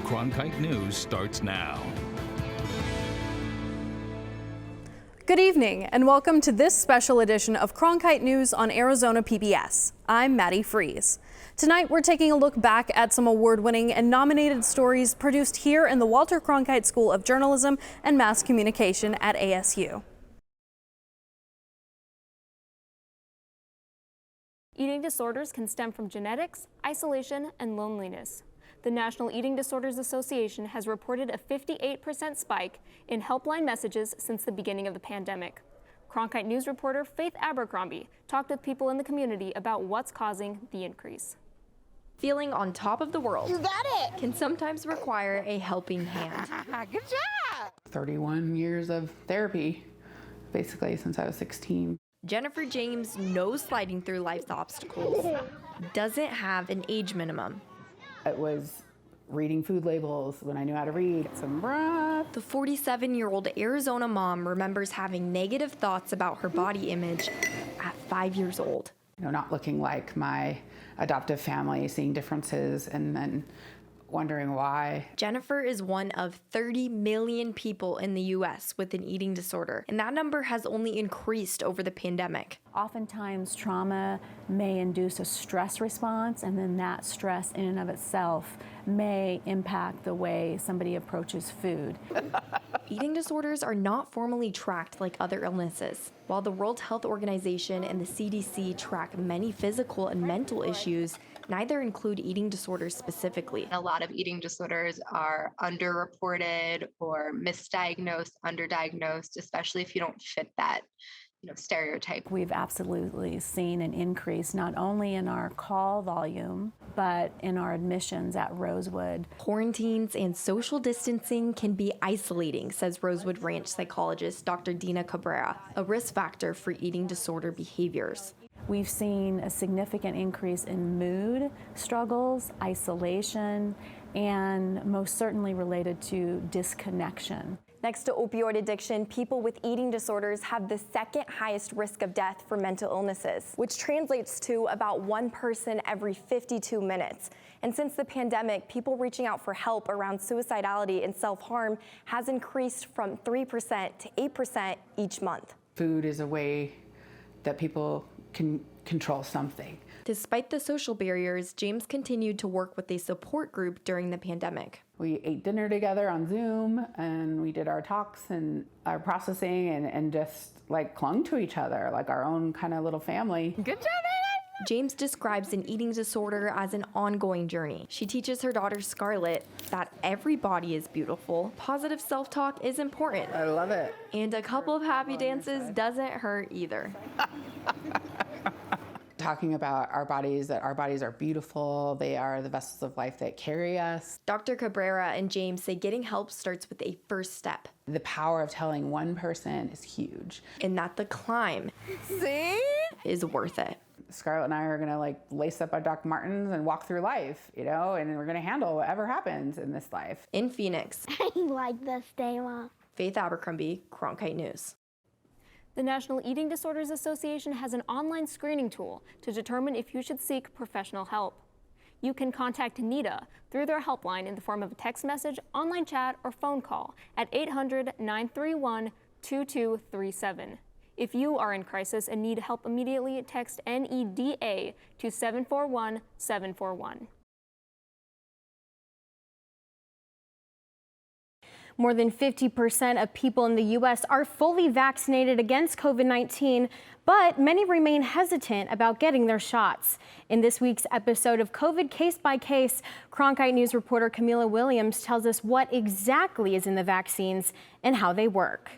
Cronkite News starts now. Good evening and welcome to this special edition of Cronkite News on Arizona PBS. I'm Maddie Fries. Tonight we're taking a look back at some award-winning and nominated stories produced here in the Walter Cronkite School of Journalism and Mass Communication at ASU. Eating disorders can stem from genetics, isolation, and loneliness. The National Eating Disorders Association has reported a 58% spike in helpline messages since the beginning of the pandemic. Cronkite News reporter Faith Abercrombie talked with people in the community about what's causing the increase. Feeling on top of the world. You got it! Can sometimes require a helping hand. Good job! 31 years of therapy, basically since I was 16. Jennifer James knows sliding through life's obstacles doesn't have an age minimum. It was reading food labels when I knew how to read. Some breath. The 47-year-old Arizona mom remembers having negative thoughts about her body image at 5 years old. Not looking like my adoptive family, seeing differences, and then wondering why. Jennifer is one of 30 million people in the U.S. with an eating disorder, and that number has only increased over the pandemic. Oftentimes, trauma may induce a stress response, and then that stress in and of itself may impact the way somebody approaches food. Eating disorders are not formally tracked like other illnesses. While the World Health Organization and the CDC track many physical and mental issues, neither include eating disorders specifically. A lot of eating disorders are underreported or misdiagnosed, underdiagnosed, especially if you don't fit that stereotype. We've absolutely seen an increase not only in our call volume, but in our admissions at Rosewood. Quarantines and social distancing can be isolating, says Rosewood Ranch psychologist Dr. Dina Cabrera, a risk factor for eating disorder behaviors. We've seen a significant increase in mood struggles, isolation, and most certainly related to disconnection. Next to opioid addiction, people with eating disorders have the second highest risk of death for mental illnesses, which translates to about one person every 52 minutes. And since the pandemic, people reaching out for help around suicidality and self-harm has increased from 3% to 8% each month. Food is a way that people can control something. Despite the social barriers, James continued to work with a support group during the pandemic. We ate dinner together on Zoom, and we did our talks and our processing and just clung to each other like our own kind of little family. Good job, James describes an eating disorder as an ongoing journey. She teaches her daughter Scarlett that every body is beautiful, positive self-talk is important. I love it. And a couple of happy dances doesn't hurt either. Talking about our bodies, that our bodies are beautiful, they are the vessels of life that carry us. Dr. Cabrera and James say getting help starts with a first step. The power of telling one person is huge. And that the climb is worth it. Scarlett and I are gonna lace up our Doc Martens and walk through life, and we're gonna handle whatever happens in this life. In Phoenix, I like this day, Mom. Faith Abercrombie, Cronkite News. The National Eating Disorders Association has an online screening tool to determine if you should seek professional help. You can contact NEDA through their helpline in the form of a text message, online chat, or phone call at 800-931-2237. If you are in crisis and need help immediately, text NEDA to 741-741. More than 50% of people in the U.S. are fully vaccinated against COVID-19, but many remain hesitant about getting their shots. In this week's episode of COVID Case by Case, Cronkite News reporter Camila Williams tells us what exactly is in the vaccines and how they work.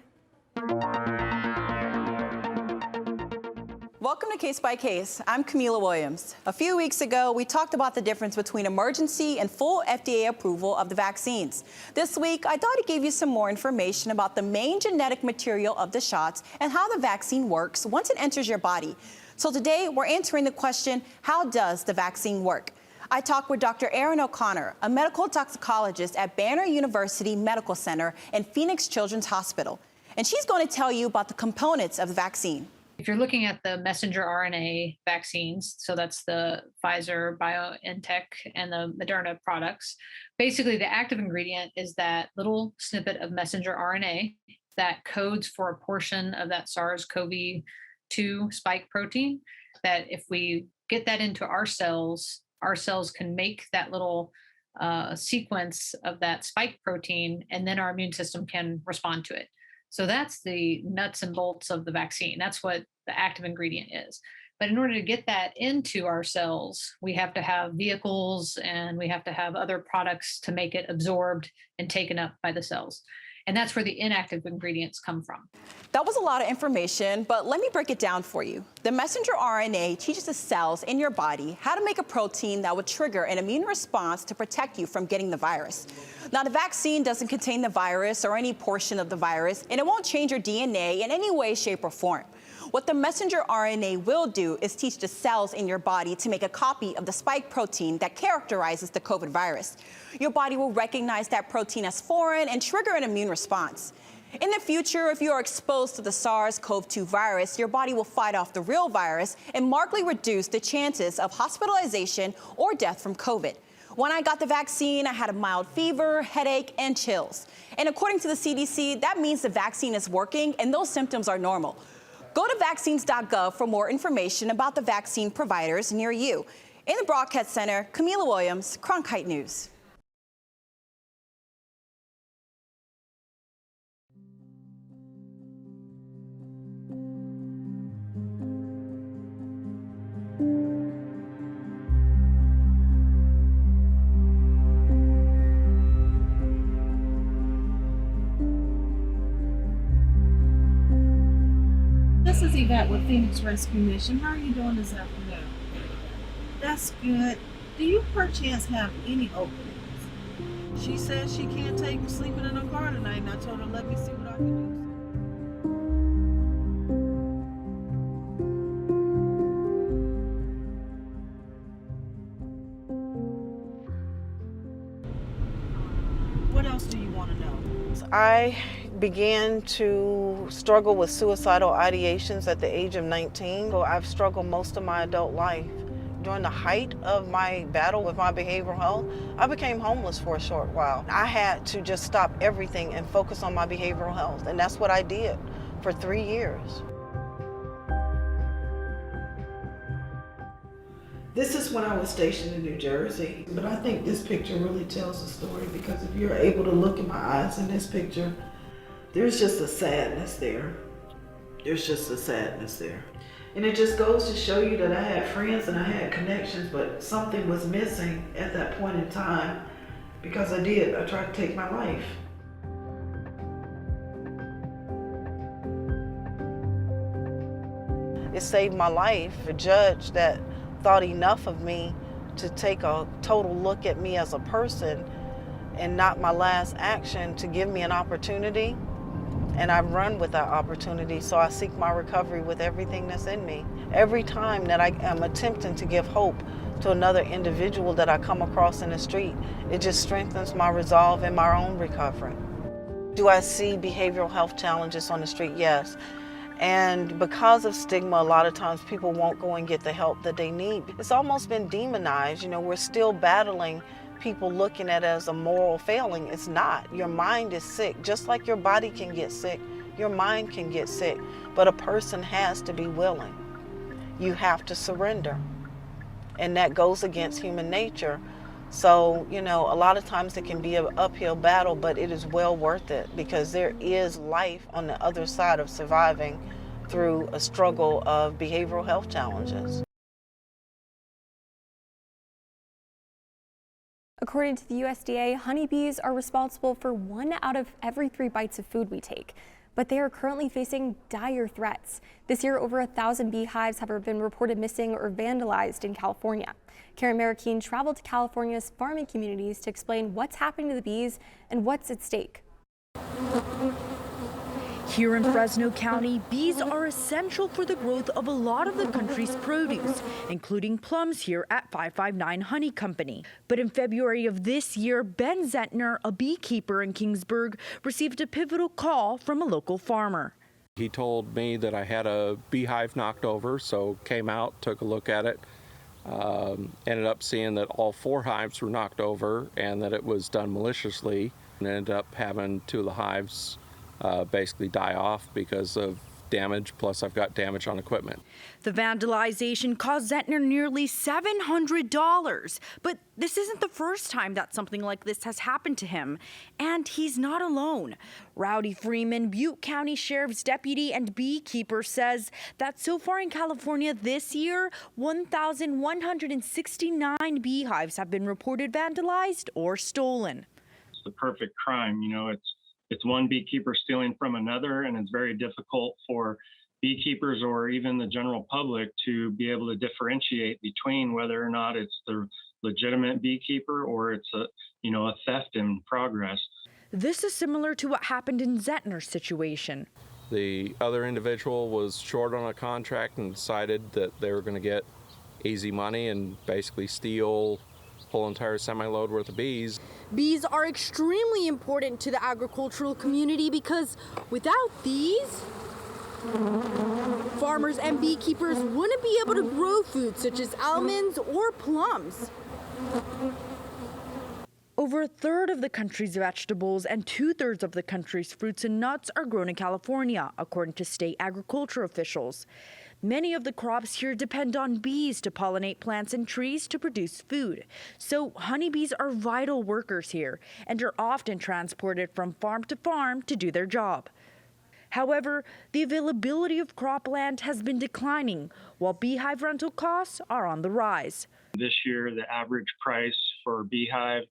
Welcome to Case by Case. I'm Camila Williams. A few weeks ago, we talked about the difference between emergency and full FDA approval of the vaccines. This week, I thought I'd give you some more information about the main genetic material of the shots and how the vaccine works once it enters your body. So today, we're answering the question, how does the vaccine work? I talked with Dr. Erin O'Connor, a medical toxicologist at Banner University Medical Center and Phoenix Children's Hospital. And she's going to tell you about the components of the vaccine. If you're looking at the messenger RNA vaccines, so that's the Pfizer, BioNTech, and the Moderna products, basically the active ingredient is that little snippet of messenger RNA that codes for a portion of that SARS-CoV-2 spike protein, that if we get that into our cells can make that little sequence of that spike protein, and then our immune system can respond to it. So that's the nuts and bolts of the vaccine. That's what the active ingredient is. But in order to get that into our cells, we have to have vehicles and we have to have other products to make it absorbed and taken up by the cells. And that's where the inactive ingredients come from. That was a lot of information, but let me break it down for you. The messenger RNA teaches the cells in your body how to make a protein that would trigger an immune response to protect you from getting the virus. Now, the vaccine doesn't contain the virus or any portion of the virus, and it won't change your DNA in any way, shape, or form. What the messenger RNA will do is teach the cells in your body to make a copy of the spike protein that characterizes the COVID virus. Your body will recognize that protein as foreign and trigger an immune response. In the future, if you are exposed to the SARS-CoV-2 virus, your body will fight off the real virus and markedly reduce the chances of hospitalization or death from COVID. When I got the vaccine, I had a mild fever, headache, and chills. And according to the CDC, that means the vaccine is working and those symptoms are normal. Go to vaccines.gov for more information about the vaccine providers near you. In the Broadcast Center, Camila Williams, Cronkite News. This is Yvette with Phoenix Rescue Mission. How are you doing this afternoon? That's good. Do you perchance have any openings? She says she can't take sleeping in her car tonight, and I told her, let me see what I can do. What else do you want to know? I began to struggle with suicidal ideations at the age of 19. So I've struggled most of my adult life. During the height of my battle with my behavioral health, I became homeless for a short while. I had to just stop everything and focus on my behavioral health, and that's what I did for 3 years. This is when I was stationed in New Jersey, but I think this picture really tells the story, because if you're able to look in my eyes in this picture, there's just a sadness there. There's just a sadness there. And it just goes to show you that I had friends and I had connections, but something was missing at that point in time, because I tried to take my life. It saved my life. A judge that thought enough of me to take a total look at me as a person and not my last action to give me an opportunity. And I run with that opportunity, so I seek my recovery with everything that's in me. Every time that I am attempting to give hope to another individual that I come across in the street, it just strengthens my resolve in my own recovery. Do I see behavioral health challenges on the street? Yes. And because of stigma, a lot of times people won't go and get the help that they need. It's almost been demonized. You know, we're still battling people looking at it as a moral failing. It's not. Your mind is sick. Just like your body can get sick, your mind can get sick. But a person has to be willing. You have to surrender. And that goes against human nature. So, you know, a lot of times it can be an uphill battle, but it is well worth it, because there is life on the other side of surviving through a struggle of behavioral health challenges. According to the USDA, honeybees are responsible for 1 out of every 3 bites of food we take, but they are currently facing dire threats. This year, over 1,000 beehives have been reported missing or vandalized in California. Karen Marroquin traveled to California's farming communities to explain what's happening to the bees and what's at stake. Here in Fresno County, bees are essential for the growth of a lot of the country's produce, including plums here at 559 Honey Company. But in February of this year, Ben Zentner, a beekeeper in Kingsburg, received a pivotal call from a local farmer. He told me that I had a beehive knocked over, so came out, took a look at it, ended up seeing that all 4 hives were knocked over and that it was done maliciously, and ended up having 2 of the hives basically die off because of damage, plus I've got damage on equipment. The vandalization cost Zentner nearly $700, but this isn't the first time that something like this has happened to him, and he's not alone. Rowdy Freeman, Butte County Sheriff's deputy and beekeeper, says that so far in California this year, 1,169 beehives have been reported vandalized or stolen. It's the perfect crime, it's one beekeeper stealing from another, and it's very difficult for beekeepers or even the general public to be able to differentiate between whether or not it's the legitimate beekeeper or it's a theft in progress. This is similar to what happened in Zentner's situation. The other individual was short on a contract and decided that they were going to get easy money and basically steal whole entire semi-load worth of bees. Bees are extremely important to the agricultural community because without these, farmers and beekeepers wouldn't be able to grow food such as almonds or plums. Over a third of the country's vegetables and 2/3 of the country's fruits and nuts are grown in California, according to state agriculture officials. Many of the crops here depend on bees to pollinate plants and trees to produce food. So honeybees are vital workers here and are often transported from farm to farm to do their job. However, the availability of cropland has been declining, while beehive rental costs are on the rise. This year, the average price for a beehive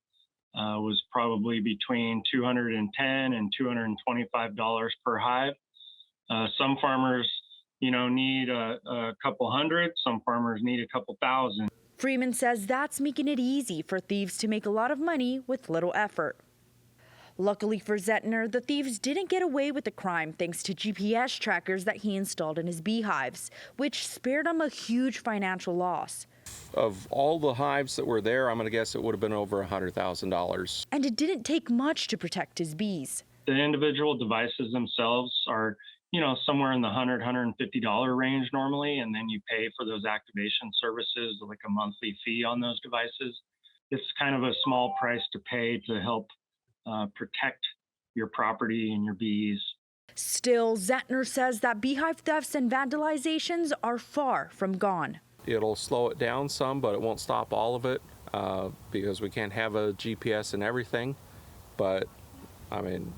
was probably between $210 and $225 per hive. Some farmers need a couple hundred. Some farmers need a couple thousand. Freeman says that's making it easy for thieves to make a lot of money with little effort. Luckily for Zentner, the thieves didn't get away with the crime thanks to GPS trackers that he installed in his beehives, which spared him a huge financial loss. Of all the hives that were there, I'm going to guess it would have been over $100,000. And it didn't take much to protect his bees. The individual devices themselves are somewhere in the $100, $150 range normally, and then you pay for those activation services, like a monthly fee on those devices. It's kind of a small price to pay to help protect your property and your bees. Still, Zentner says that beehive thefts and vandalizations are far from gone. It'll slow it down some, but it won't stop all of it because we can't have a GPS and everything. But,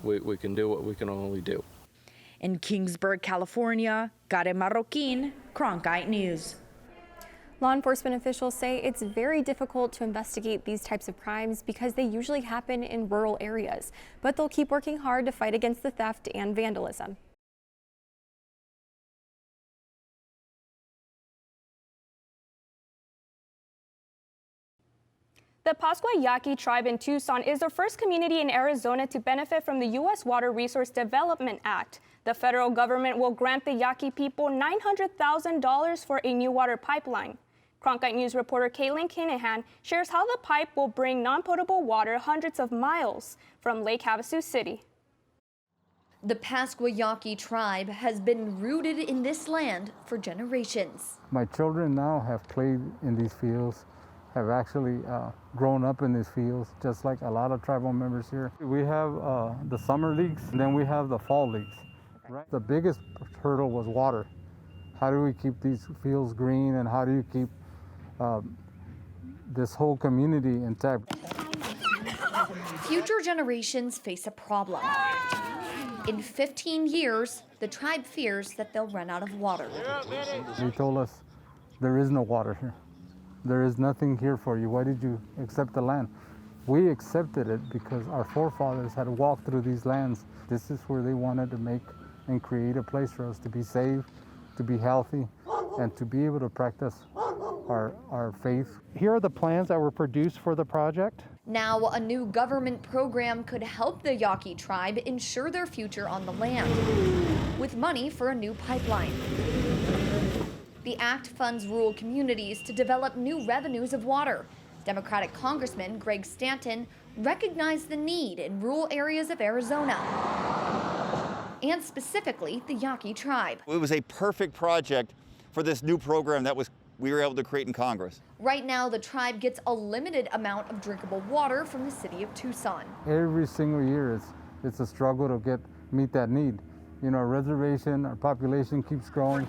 we can do what we can only do. In Kingsburg, California, Karen Marroquin, Cronkite News. Law enforcement officials say it's very difficult to investigate these types of crimes because they usually happen in rural areas, but they'll keep working hard to fight against the theft and vandalism. The Pascua Yaqui tribe in Tucson is the first community in Arizona to benefit from the U.S. Water Resource Development Act. The federal government will grant the Yaqui people $900,000 for a new water pipeline. Cronkite News reporter Kaylin Kinahan shares how the pipe will bring non-potable water hundreds of miles from Lake Havasu City. The Pascua Yaqui tribe has been rooted in this land for generations. My children now have played in these fields, have actually grown up in these fields, just like a lot of tribal members here. We have the summer leagues, and then we have the fall leagues. Right? The biggest hurdle was water. How do we keep these fields green, and how do you keep this whole community intact? Future generations face a problem. In 15 years, the tribe fears that they'll run out of water. They told us there is no water here. There is nothing here for you. Why did you accept the land? We accepted it because our forefathers had walked through these lands. This is where they wanted to make and create a place for us to be safe, to be healthy, and to be able to practice our faith. Here are the plans that were produced for the project. Now, a new government program could help the Yaqui tribe ensure their future on the land, with money for a new pipeline. The act funds rural communities to develop new revenues of water. Democratic Congressman Greg Stanton recognized the need in rural areas of Arizona. and specifically the Yaqui tribe. It was a perfect project for this new program that we were able to create in Congress. Right now, the tribe gets a limited amount of drinkable water from the city of Tucson. Every single year it's a struggle to meet that need. You know, our reservation, our population keeps growing.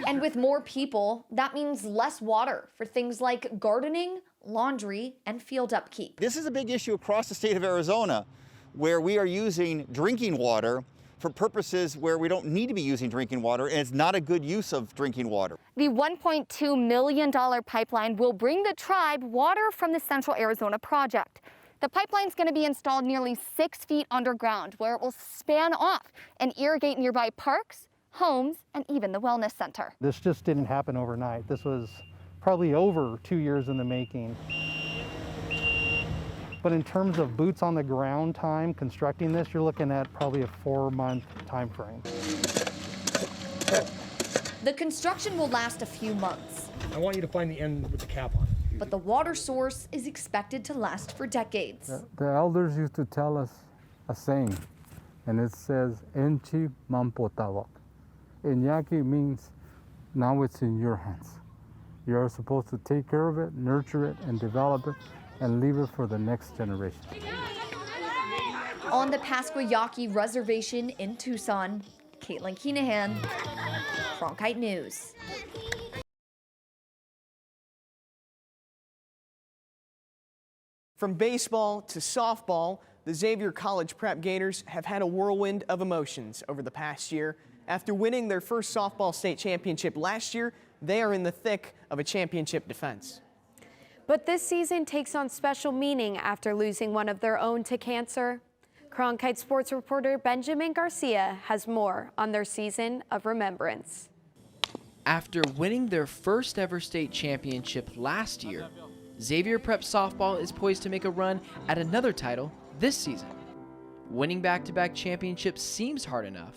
And with more people, that means less water for things like gardening, laundry, and field upkeep. This is a big issue across the state of Arizona, where we are using drinking water for purposes where we don't need to be using drinking water, and it's not a good use of drinking water. The $1.2 million pipeline will bring the tribe water from the Central Arizona Project. The pipeline's going to be installed nearly 6 feet underground, where it will span off and irrigate nearby parks, homes, and even the wellness center. This just didn't happen overnight. This was probably over 2 years in the making. But in terms of boots on the ground time constructing this, you're looking at probably a 4-month time frame. The construction will last a few months. I want you to find the end with the cap on. But the water source is expected to last for decades. The elders used to tell us a saying, and it says, Enchi Mampotawak. In Yaqui means, now it's in your hands. You're supposed to take care of it, nurture it, and develop it, and leave it for the next generation. On the Pascua Yaqui Reservation in Tucson, Caitlin Keenahan, Cronkite News. From baseball to softball, the Xavier College Prep Gators have had a whirlwind of emotions over the past year. After winning their first softball state championship last year, they are in the thick of a championship defense. But this season takes on special meaning after losing one of their own to cancer. Cronkite sports reporter Benjamin Garcia has more on their season of remembrance. After winning their first ever state championship last year, Xavier Prep softball is poised to make a run at another title this season. Winning back-to-back championships seems hard enough,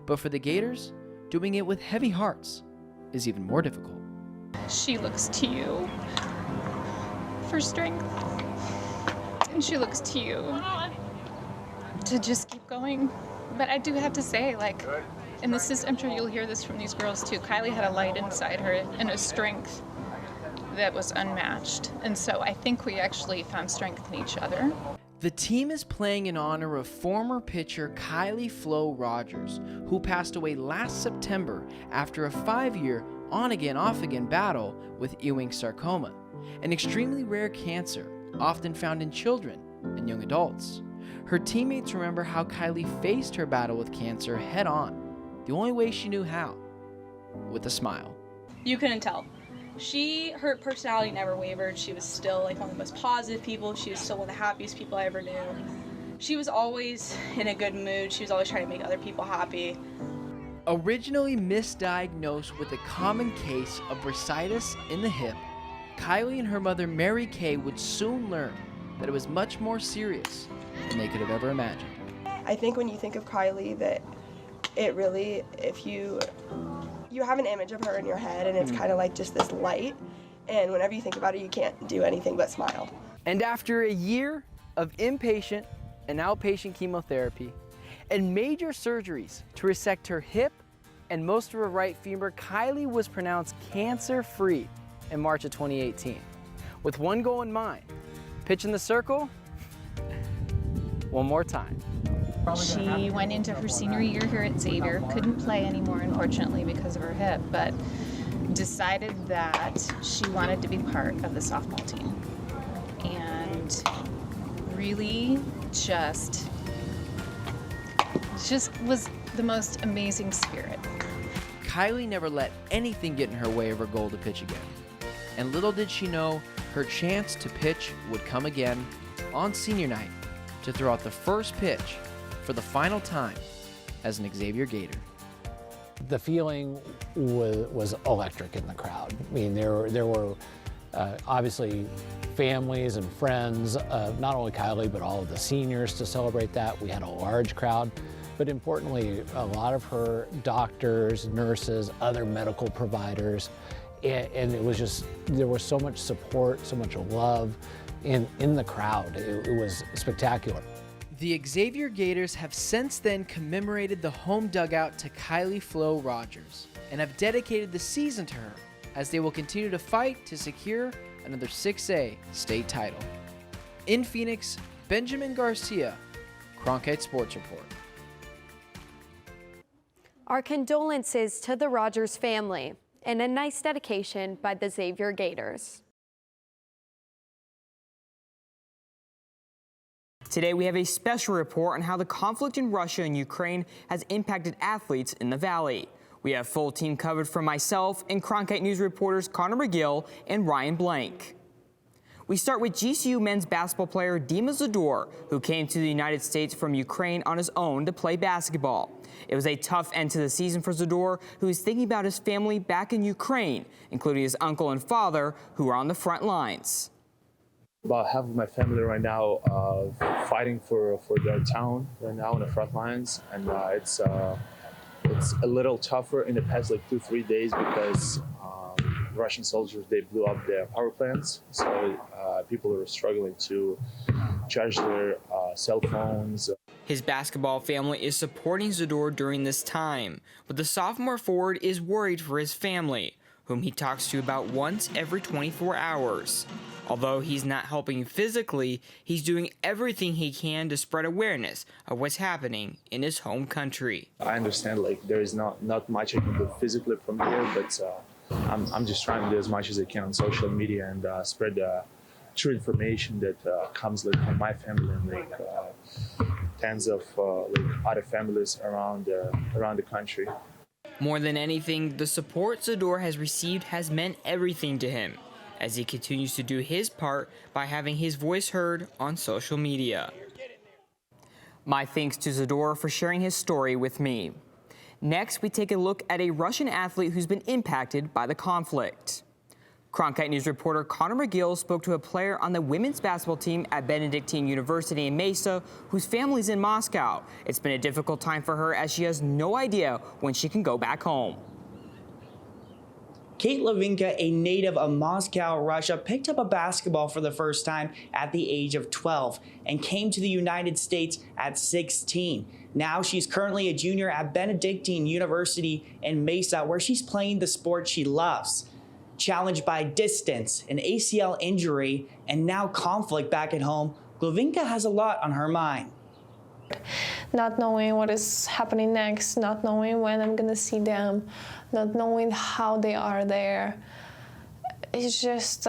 but for the Gators, doing it with heavy hearts is even more difficult. She looks to you for strength, and she looks to you to just keep going. But I do have to say, like, and this is, I'm sure you'll hear this from these girls too, Kylie had a light inside her and a strength that was unmatched. And so I think we actually found strength in each other. The team is playing in honor of former pitcher Kylie Flo Rogers, who passed away last September after a 5-year on-again, off-again battle with Ewing sarcoma, an extremely rare cancer often found in children and young adults. Her teammates remember how Kylie faced her battle with cancer head-on, the only way she knew how, with a smile. You couldn't tell. Her personality never wavered. She was still like one of the most positive people. She was still one of the happiest people I ever knew. She was always in a good mood. She was always trying to make other people happy. Originally misdiagnosed with a common case of bursitis in the hip, Kylie and her mother Mary Kay would soon learn that it was much more serious than they could have ever imagined. I think when you think of Kylie, that it really, if you have an image of her in your head, and it's kind of like just this light, and whenever you think about it, you can't do anything but smile. And after a year of inpatient and outpatient chemotherapy and major surgeries to resect her hip and most of her right femur, Kylie was pronounced cancer-free in March of 2018. With one goal in mind, pitch in the circle one more time. She went into her senior year here at Xavier, couldn't play anymore, unfortunately, because of her hip, but decided that she wanted to be part of the softball team. And really just was the most amazing spirit. Kylie never let anything get in her way of her goal to pitch again. And little did she know her chance to pitch would come again on senior night to throw out the first pitch for the final time as an Xavier Gator. The feeling was electric in the crowd. I mean, there were obviously families and friends, not only Kylie, but all of the seniors to celebrate that. We had a large crowd, but importantly, a lot of her doctors, nurses, other medical providers, and it was just, there was so much support, so much love in the crowd. It was spectacular. The Xavier Gators have since then commemorated the home dugout to Kylie Flo Rogers and have dedicated the season to her as they will continue to fight to secure another 6A state title. In Phoenix, Benjamin Garcia, Cronkite Sports Report. Our condolences to the Rogers family and a nice dedication by the Xavier Gators. Today we have a special report on how the conflict in Russia and Ukraine has impacted athletes in the Valley. We have full team coverage from myself and Cronkite News reporters Connor McGill and Ryan Blank. We start with GCU men's basketball player Dima Zador, who came to the United States from Ukraine on his own to play basketball. It was a tough end to the season for Zador, who is thinking about his family back in Ukraine, including his uncle and father, who are on the front lines. About half of my family right now fighting for their town right now in the front lines, and it's a little tougher in the past 2-3 days because Russian soldiers, they blew up their power plants, so people are struggling to charge their cell phones. His basketball family is supporting Zador during this time, but the sophomore forward is worried for his family, whom he talks to about once every 24 hours. Although he's not helping physically, he's doing everything he can to spread awareness of what's happening in his home country. I understand there is not much I can do physically from here, but I'm just trying to do as much as I can on social media and spread true information that comes from my family and tens of other families around the country. More than anything, the support Zador has received has meant everything to him, as he continues to do his part by having his voice heard on social media. My thanks to Zador for sharing his story with me. Next, we take a look at a Russian athlete who's been impacted by the conflict. Cronkite News reporter Connor McGill spoke to a player on the women's basketball team at Benedictine University in Mesa, whose family's in Moscow. It's been a difficult time for her as she has no idea when she can go back home. Kate Lavinka, a native of Moscow, Russia, picked up a basketball for the first time at the age of 12 and came to the United States at 16. Now she's currently a junior at Benedictine University in Mesa, where she's playing the sport she loves. Challenged by distance, an ACL injury, and now conflict back at home, Lavinka has a lot on her mind. Not knowing what is happening next, not knowing when I'm gonna see them, not knowing how they are there. It's just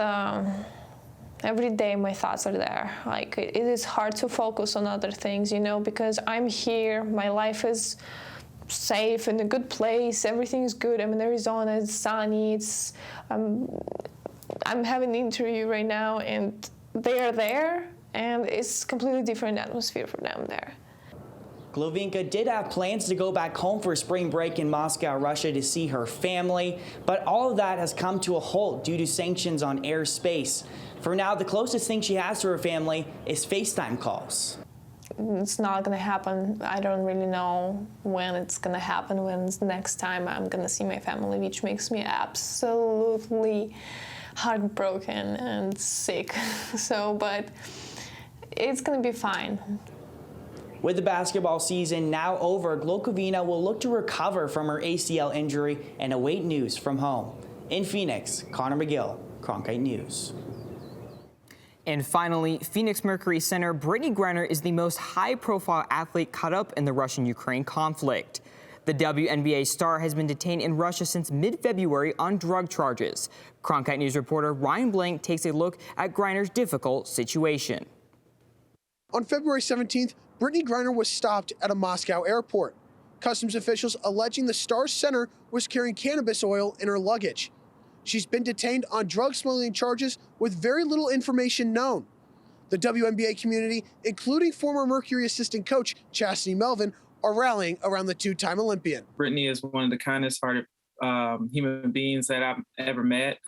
every day my thoughts are there. It is hard to focus on other things, because I'm here, my life is safe, in a good place, everything's good. I'm in Arizona, it's sunny, I'm having an interview right now and they are there and it's completely different atmosphere for them there. Glavinka did have plans to go back home for spring break in Moscow, Russia to see her family, but all of that has come to a halt due to sanctions on airspace. For now, the closest thing she has to her family is FaceTime calls. It's not gonna happen. I don't really know when it's gonna happen, when's the next time I'm gonna see my family, which makes me absolutely heartbroken and sick. But it's gonna be fine. With the basketball season now over, Glokovina will look to recover from her ACL injury and await news from home. In Phoenix, Connor McGill, Cronkite News. And finally, Phoenix Mercury center Brittany Griner is the most high-profile athlete caught up in the Russian-Ukraine conflict. The WNBA star has been detained in Russia since mid-February on drug charges. Cronkite News reporter Ryan Blank takes a look at Griner's difficult situation. On February 17th, Brittany Griner was stopped at a Moscow airport. Customs officials alleging the star's center was carrying cannabis oil in her luggage. She's been detained on drug smuggling charges with very little information known. The WNBA community, including former Mercury assistant coach Chastity Melvin, are rallying around the two-time Olympian. Brittany is one of the kindest-hearted human beings that I've ever met.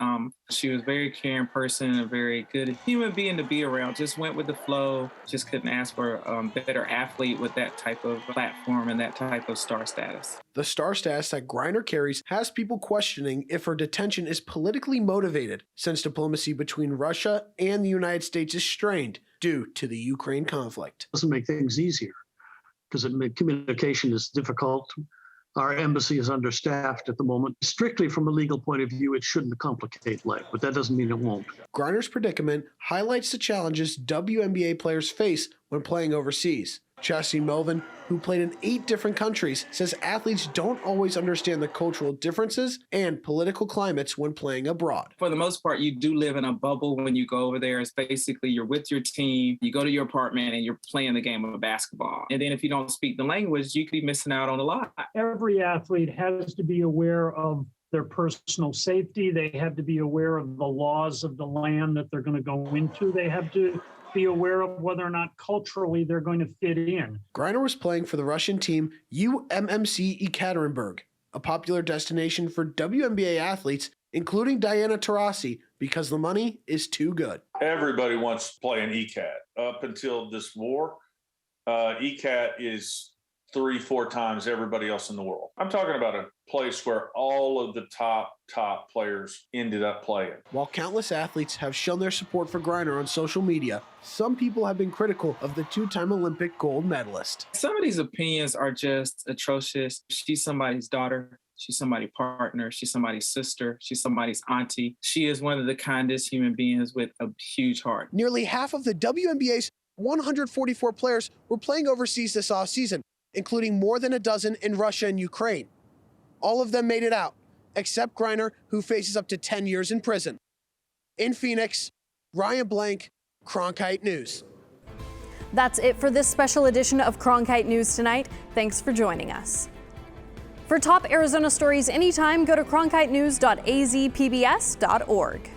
She was a very caring person, a very good human being to be around. Just went with the flow. Just couldn't ask for a better athlete with that type of platform and that type of star status. The star status that Griner carries has people questioning if her detention is politically motivated, since diplomacy between Russia and the United States is strained due due to the Ukraine conflict. Doesn't make things easier because communication is difficult. Our embassy is understaffed at the moment. Strictly from a legal point of view, it shouldn't complicate life, but that doesn't mean it won't. Griner's predicament highlights the challenges WNBA players face when playing overseas. Chastity Melvin, who played in 8 different countries, says athletes don't always understand the cultural differences and political climates when playing abroad. For the most part, you do live in a bubble when you go over there. It's basically you're with your team, you go to your apartment, and you're playing the game of basketball. And then if you don't speak the language, you could be missing out on a lot. Every athlete has to be aware of their personal safety. They have to be aware of the laws of the land that they're going to go into. They have to be aware of whether or not culturally they're going to fit in. Griner was playing for the Russian team UMMC Ekaterinburg, a popular destination for WNBA athletes, including Diana Taurasi, because the money is too good. Everybody wants to play in ECAT. Up until this war, ECAT is 3-4 times everybody else in the world. I'm talking about a place where all of the top players ended up playing. While countless athletes have shown their support for Griner on social media, some people have been critical of the 2-time Olympic gold medalist. Some of these opinions are just atrocious. She's somebody's daughter. She's somebody's partner. She's somebody's sister. She's somebody's auntie. She is one of the kindest human beings with a huge heart. Nearly half of the WNBA's 144 players were playing overseas this offseason, including more than a dozen in Russia and Ukraine. All of them made it out, except Griner, who faces up to 10 years in prison. In Phoenix, Ryan Blank, Cronkite News. That's it for this special edition of Cronkite News tonight. Thanks for joining us. For top Arizona stories anytime, go to cronkitenews.azpbs.org.